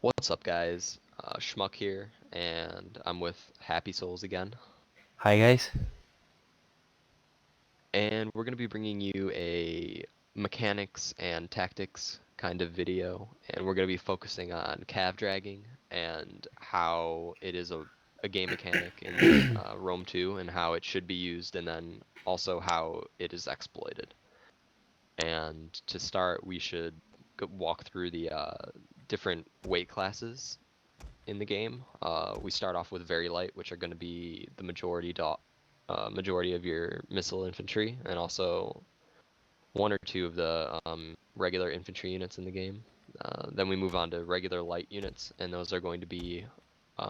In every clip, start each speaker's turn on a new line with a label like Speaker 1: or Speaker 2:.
Speaker 1: What's up, guys? Schmuck here, and I'm with Happy Souls again.
Speaker 2: Hi guys.
Speaker 1: And we're going to be bringing you a mechanics and tactics kind of video, and we're going to be focusing on cav dragging and how it is a game mechanic in Rome 2 and how it should be used, and then also how it is exploited. And to start, we should walk through the different weight classes in the game. We start off with very light, which are going to be the majority of your missile infantry, and also one or two of the regular infantry units in the game. Then we move on to regular light units, and those are going to be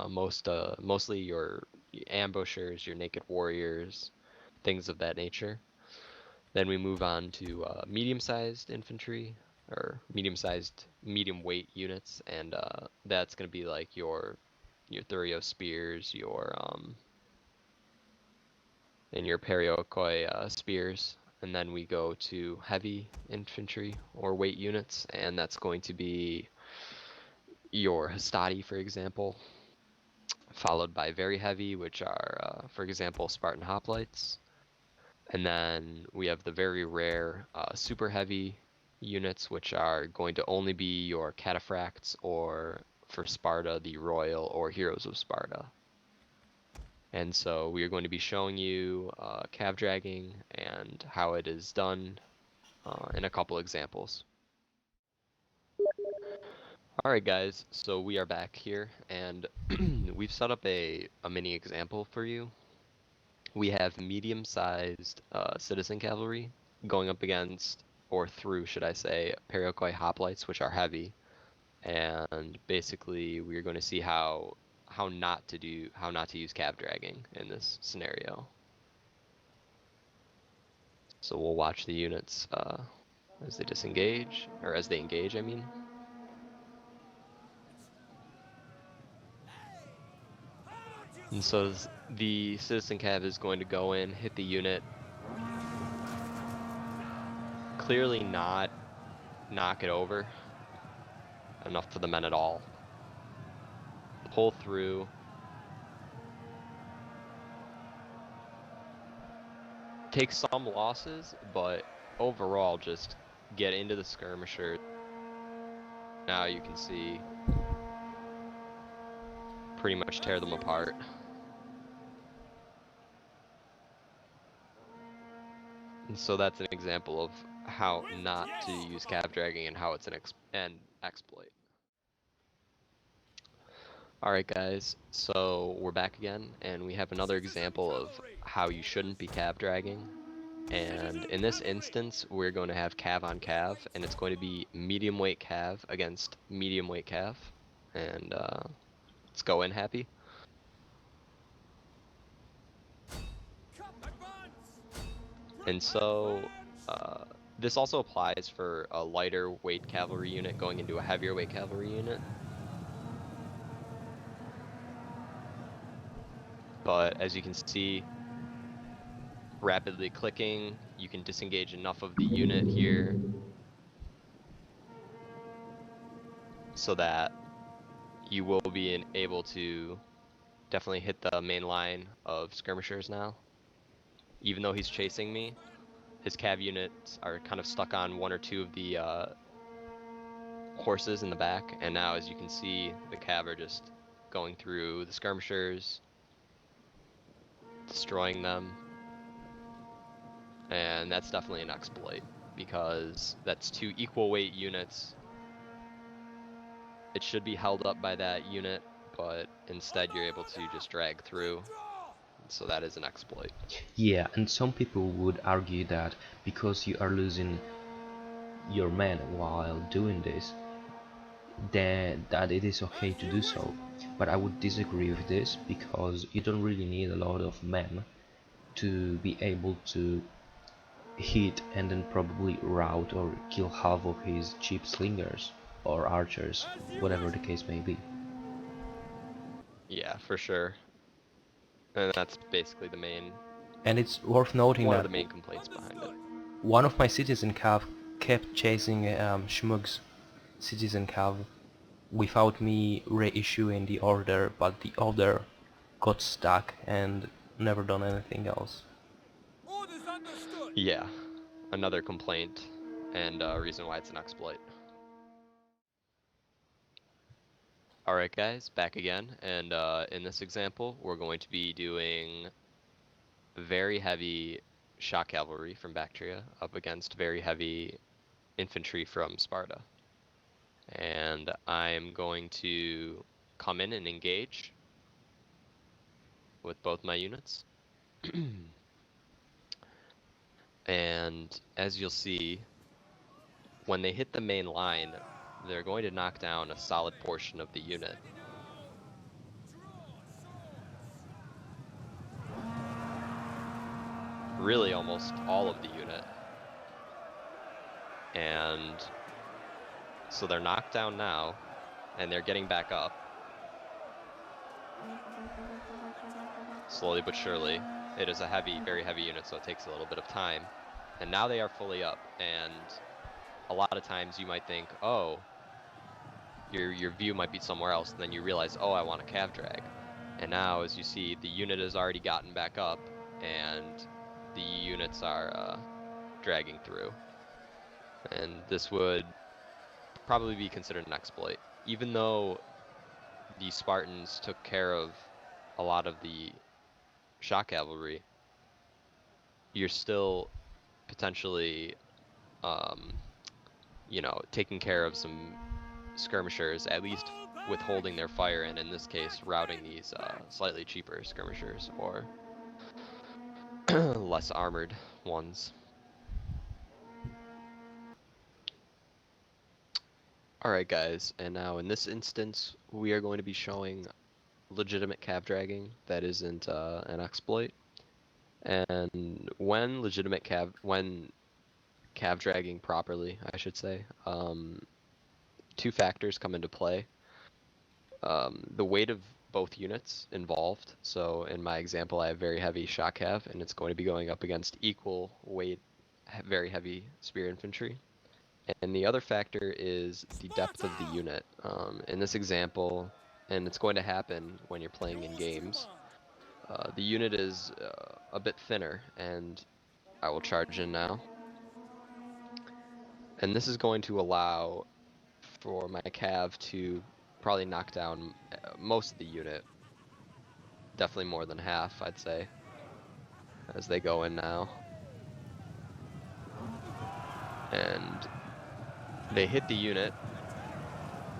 Speaker 1: mostly your ambushers, your naked warriors, things of that nature. Then we move on to medium-sized infantry, or medium-sized, medium weight units, and that's going to be like your Thurio spears, and your Periokoi spears. And then we go to heavy infantry or weight units, and that's going to be your Hastati, for example, followed by very heavy, which are, for example, Spartan hoplites. And then we have the very rare super heavy units, which are going to only be your cataphracts, or for Sparta, the Royal or Heroes of Sparta. And so we are going to be showing you cav dragging and how it is done in a couple examples. Alright guys, so we are back here, and we've set up a mini example for you. We have medium-sized citizen cavalry going up against, or through, should I say, Periokoi hoplites, which are heavy. And basically, we're going to see how not to use cav dragging in this scenario. So we'll watch the units as they disengage, or as they engage, I mean. And so the citizen cav is going to go in, hit the unit, clearly not knock it over enough for the men at all. Pull through. Take some losses, but overall just get into the skirmishers. Now you can see pretty much tear them apart. And so that's an example of how not to use cav dragging and how it's an exploit. Alright guys, so we're back again, and we have another example of how you shouldn't be cav dragging. And in this instance, we're going to have cav on cav, and it's going to be medium weight cav against medium weight cav. And let's go in, Happy. And so this also applies for a lighter weight cavalry unit going into a heavier weight cavalry unit. But as you can see, rapidly clicking, you can disengage enough of the unit here so that you will be able to definitely hit the main line of skirmishers now. Even though he's chasing me, his cav units are kind of stuck on one or two of the horses in the back, and now as you can see, the cav are just going through the skirmishers, destroying them, and that's definitely an exploit because that's two equal weight units. It should be held up by that unit, but instead you're able to just drag through, so that is an exploit.
Speaker 2: Yeah, and some people would argue that because you are losing your men while doing this, then that it is okay to do so. But I would disagree with this, because you don't really need a lot of men to be able to hit and then probably rout or kill half of his cheap slingers or archers, whatever the case may be.
Speaker 1: Yeah, for sure. And that's basically
Speaker 2: And it's worth noting
Speaker 1: one of
Speaker 2: that
Speaker 1: the main complaints behind it.
Speaker 2: one of my citizen cav kept chasing Schmug's citizen cav without me reissuing the order, but the order got stuck and never done anything else.
Speaker 3: Orders understood.
Speaker 1: Yeah, another complaint and reason why it's an exploit. Alright guys, back again, and in this example we're going to be doing very heavy shock cavalry from Bactria up against very heavy infantry from Sparta. And I'm going to come in and engage with both my units. And as you'll see, when they hit the main line, they're going to knock down a solid portion of the unit. Really almost all of the unit. And so they're knocked down now, and they're getting back up. Slowly but surely. It is a heavy, very heavy unit, so it takes a little bit of time. And now they are fully up, and a lot of times you might think, oh, your view might be somewhere else, and then you realize, oh, I want a cav drag. And now, as you see, the unit has already gotten back up, and the units are dragging through. And this would probably be considered an exploit. Even though the Spartans took care of a lot of the shock cavalry, you're still potentially, you know, taking care of some skirmishers, at least withholding their fire, and in this case, routing these slightly cheaper skirmishers or less armored ones. Alright guys, and now in this instance, we are going to be showing legitimate cav dragging that isn't an exploit. And when cav dragging properly, I should say, two factors come into play. The weight of both units involved. So in my example, I have very heavy shock cav, and it's going to be going up against equal weight, very heavy spear infantry. And the other factor is the depth of the unit. In this example, and it's going to happen when you're playing in games, the unit is a bit thinner, and I will charge in now. And this is going to allow for my cav to probably knock down most of the unit. Definitely more than half, I'd say, as they go in now. And they hit the unit,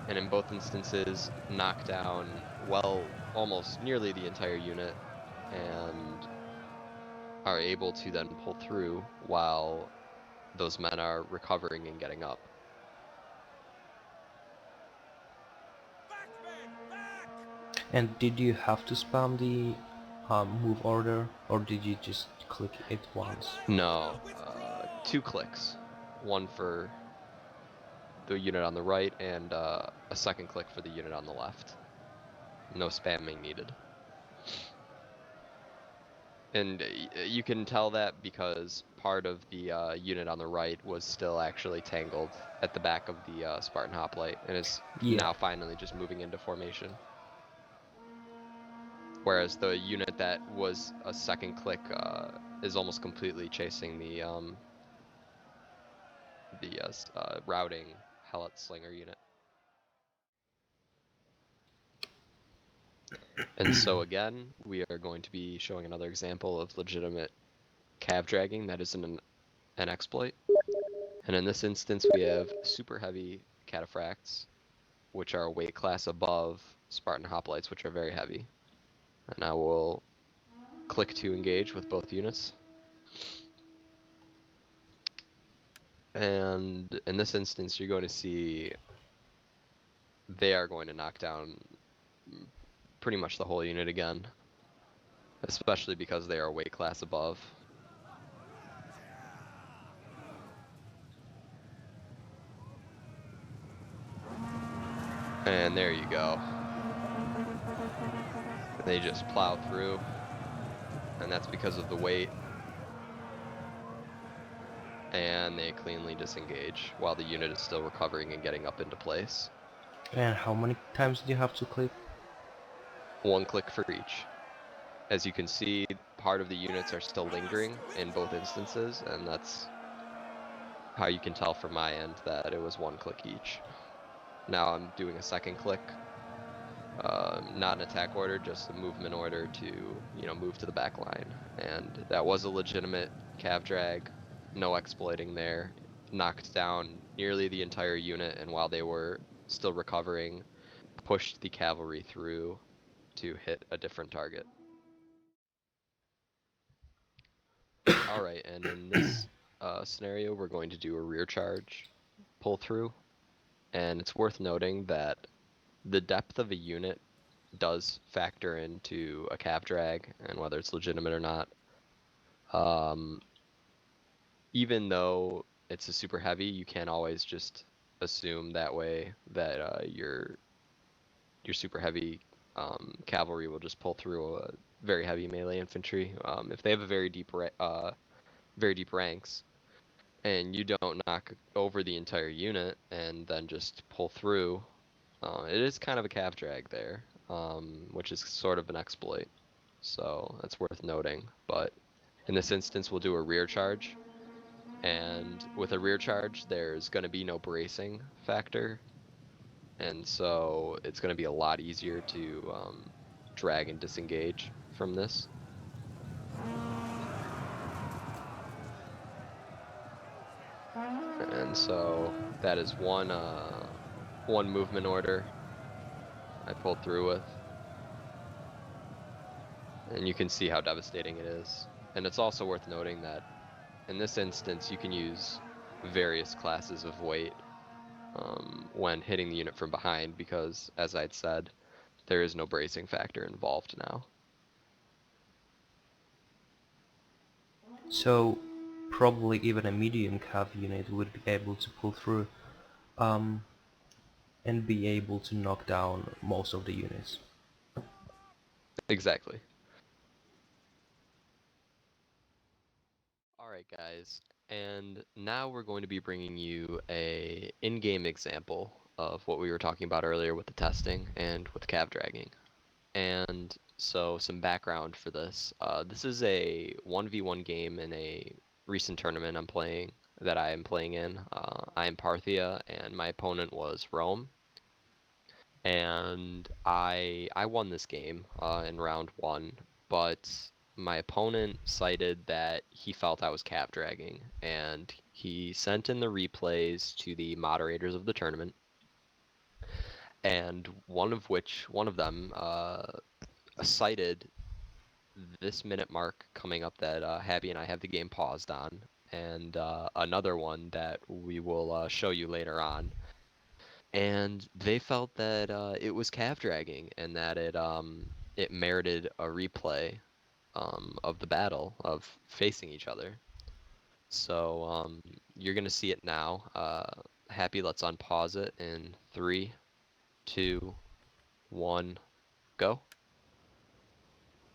Speaker 1: and in both instances knock down, well, almost nearly the entire unit, and are able to then pull through while those men are recovering and getting up.
Speaker 2: And did you have to spam the move order, or did you just click it once?
Speaker 1: No, 2 clicks. One for the unit on the right, and a second click for the unit on the left. No spamming needed. And you can tell that because part of the unit on the right was still actually tangled at the back of the Spartan hoplite, and is now finally just moving into formation. Whereas the unit that was a second click is almost completely chasing the routing Helot Slinger unit. And so again, we are going to be showing another example of legitimate cav dragging that isn't an exploit. And in this instance, we have super heavy cataphracts, which are a weight class above Spartan hoplites, which are very heavy. And I will click to engage with both units. And in this instance, you're going to see they are going to knock down pretty much the whole unit again, especially because they are a weight class above. And there you go. They just plow through, and that's because of the weight. And they cleanly disengage while the unit is still recovering and getting up into place.
Speaker 2: And how many times do you have to click?
Speaker 1: One click for each. As you can see, part of the units are still lingering in both instances, and that's how you can tell from my end that it was one click each. Now I'm doing a second click, not an attack order, just a movement order to, move to the back line. And that was a legitimate cav drag, no exploiting there. Knocked down nearly the entire unit, and while they were still recovering, pushed the cavalry through to hit a different target. Alright, and in this scenario, we're going to do a rear charge pull through. And it's worth noting that the depth of a unit does factor into a cav drag and whether it's legitimate or not. Um, Even though it's a super heavy, you can't always just assume that way that your super heavy cavalry will just pull through a very heavy melee infantry. If they have a very deep ranks, and you don't knock over the entire unit and then just pull through, it is kind of a cav drag there, which is sort of an exploit. So that's worth noting. But in this instance, we'll do a rear charge. And with a rear charge, there's going to be no bracing factor. And so it's going to be a lot easier to drag and disengage from this. And so that is one movement order I pulled through with. And you can see how devastating it is. And it's also worth noting that in this instance, you can use various classes of weight when hitting the unit from behind because, as I'd said, there is no bracing factor involved now.
Speaker 2: So probably even a medium cav unit would be able to pull through um, and be able to knock down most of the units.
Speaker 1: Exactly. All right, guys, and now we're going to be bringing you a in-game example of what we were talking about earlier with the testing and with cav dragging. And so some background for this. This is a 1v1 game in a recent tournament that I am playing in. I am Parthia and my opponent was Rome. And I won this game in round one, but my opponent cited that he felt I was cav dragging, and he sent in the replays to the moderators of the tournament, and one of them cited this minute mark coming up that Habby and I have the game paused on, and another one that we will show you later on. And they felt that it was cav dragging and that it merited a replay of the battle of facing each other. So you're gonna see it now. Happy, let's unpause it in 3, 2, 1, go.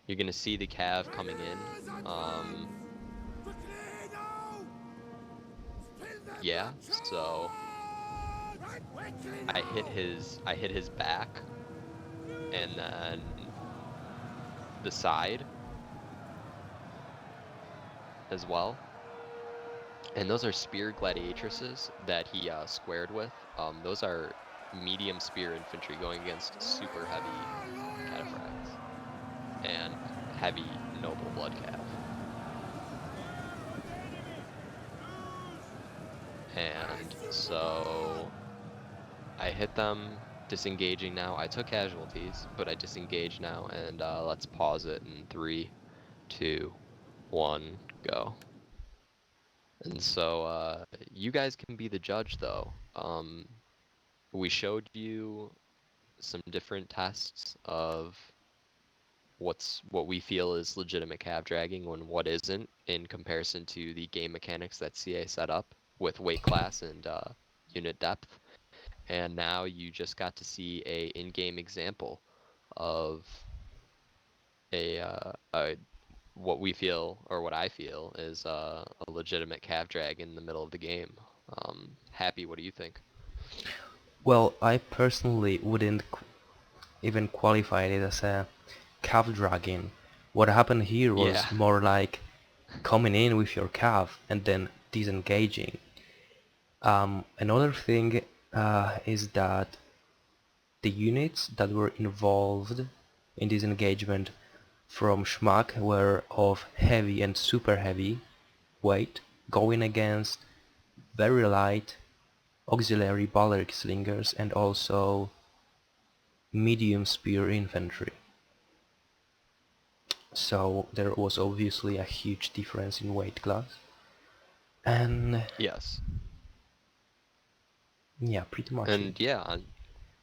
Speaker 1: You're gonna see the cav coming in. Yeah, so I hit his back and then the side as well. And those are spear gladiatresses that he squared with. Those are medium spear infantry going against super heavy cataphracts and heavy noble blood cav. And so I hit them, disengaging now. I took casualties, but I disengage now, and let's pause it in 3, 2, 1, go. And so you guys can be the judge, though. We showed you some different tests of what we feel is legitimate cav dragging and what isn't in comparison to the game mechanics that CA set up with weight class and unit depth. And now you just got to see a in-game example of a what we feel or what I feel is a legitimate cav drag in the middle of the game. Happy, what do you think?
Speaker 2: Well, I personally wouldn't even qualify it as a calf dragging. What happened here
Speaker 1: Yeah.
Speaker 2: was more like coming in with your calf and then disengaging. Another thing is that the units that were involved in this engagement from Schmack were of heavy and super heavy weight, going against very light auxiliary balleric slingers and also medium spear infantry. So there was obviously a huge difference in weight class. And
Speaker 1: Yes.
Speaker 2: yeah, pretty much
Speaker 1: And
Speaker 2: it.
Speaker 1: yeah,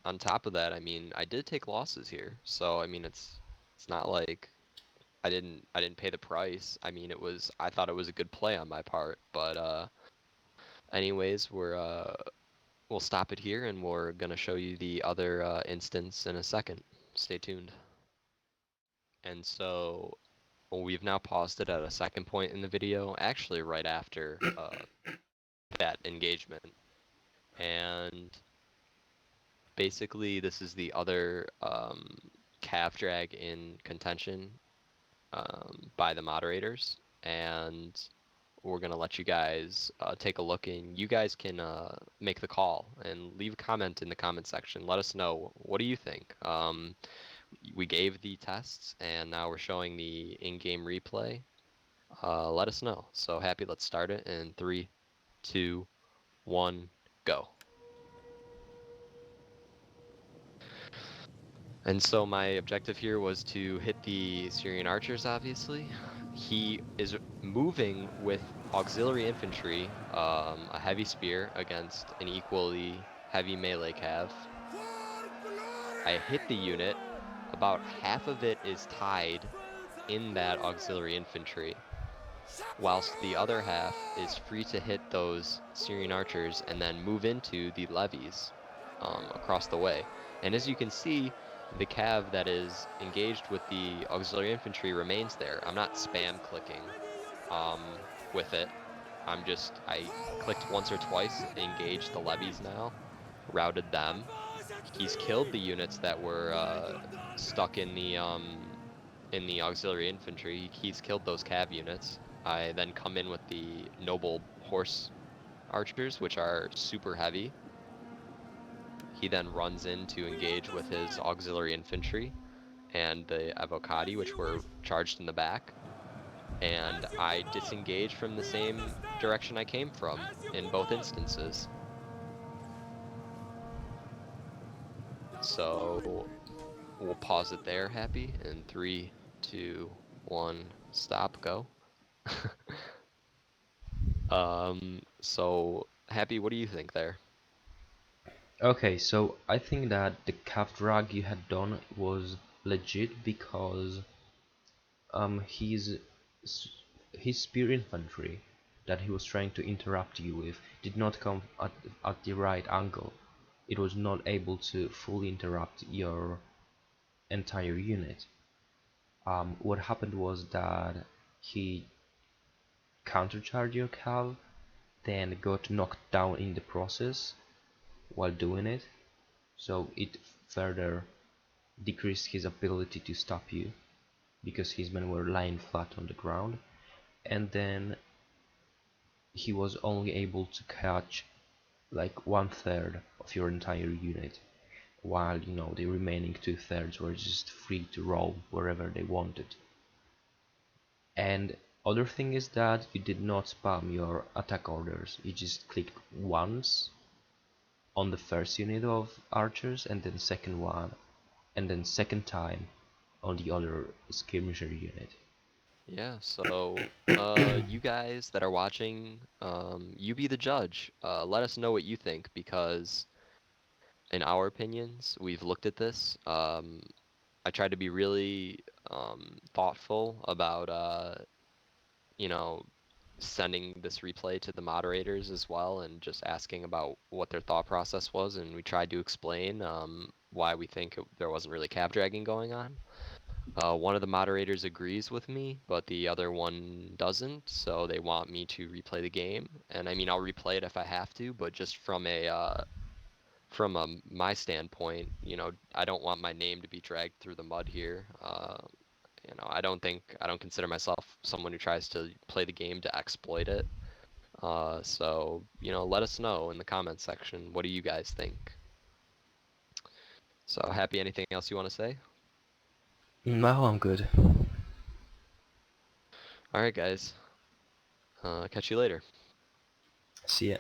Speaker 1: on top of that, I mean, I did take losses here. So I mean, it's not like I didn't pay the price. I mean, I thought it was a good play on my part, but anyways, we'll stop it here and we're gonna show you the other instance in a second. Stay tuned. And so well, we've now paused it at a second point in the video, actually right after that engagement. And basically, this is the other calf drag in contention by the moderators. And we're gonna let you guys take a look, and you guys can make the call and leave a comment in the comment section. Let us know, what do you think? We gave the tests, and now we're showing the in-game replay. Let us know. So Happy, let's start it in 3, 2, 1, go. And so my objective here was to hit the Syrian archers, obviously. He is moving with auxiliary infantry, a heavy spear against an equally heavy melee cav. I hit the unit. About half of it is tied in that auxiliary infantry, whilst the other half is free to hit those Syrian archers and then move into the levies across the way. And as you can see, the cav that is engaged with the auxiliary infantry remains there. I'm not spam clicking with it. I clicked once or twice, engaged the levies now, routed them. He's killed the units that were stuck in the auxiliary infantry. He's killed those cav units. I then come in with the noble horse archers, which are super heavy. He then runs in to engage with his auxiliary infantry and the avocati, which were charged in the back. And I disengage from the same direction I came from in both instances. So we'll pause it there, Happy, in 3, 2, 1, stop, go. So Happy, what do you think there?
Speaker 2: Okay, so I think that the calf drag you had done was legit because um his his spear infantry that he was trying to interrupt you with did not come at the right angle. It was not able to fully interrupt your entire unit. What happened was that he countercharged your cav, then got knocked down in the process while doing it, so it further decreased his ability to stop you because his men were lying flat on the ground, and then he was only able to catch like 1/3 of your entire unit, while the remaining 2/3 were just free to roam wherever they wanted. And other thing is that you did not spam your attack orders. You just clicked once on the first unit of archers and then second one and then second time on the other skirmisher unit.
Speaker 1: Yeah, so you guys that are watching, you be the judge. Let us know what you think, because in our opinions, we've looked at this. I tried to be really thoughtful about you know, sending this replay to the moderators as well, and just asking about what their thought process was, and we tried to explain why we think there wasn't really cab dragging going on. One of the moderators agrees with me, but the other one doesn't, so they want me to replay the game. And I mean, I'll replay it if I have to, but just from a from my standpoint, I don't want my name to be dragged through the mud here. I don't consider myself someone who tries to play the game to exploit it. So, let us know in the comments section. What do you guys think? So, Happy, anything else you want to say?
Speaker 2: No, I'm good.
Speaker 1: All right, guys. Catch you later.
Speaker 2: See ya.